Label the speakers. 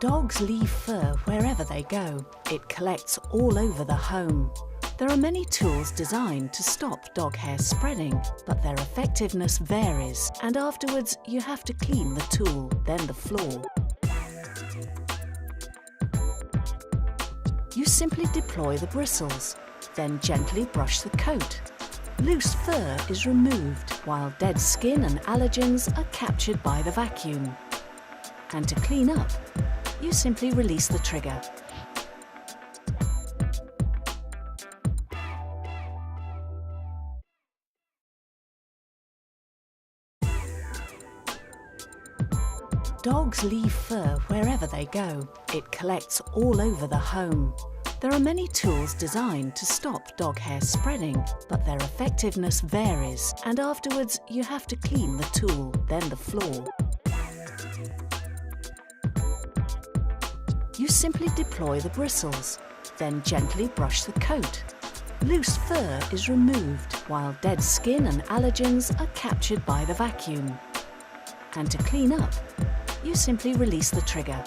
Speaker 1: Dogs leave fur wherever they go. It collects all over the home. There are many tools designed to stop dog hair spreading, but their effectiveness varies, and afterwards you have to clean the tool, then the floor. You simply deploy the bristles, then gently brush the coat. Loose fur is removed, while dead skin and allergens are captured by the vacuum. And to clean up, you simply release the trigger. Dogs leave fur wherever they go. It collects all over the home. There are many tools designed to stop dog hair spreading, but their effectiveness varies, and afterwards you have to clean the tool, then the floor. You simply deploy the bristles, then gently brush the coat. Loose fur is removed, while dead skin and allergens are captured by the vacuum. And to clean up, you simply release the trigger.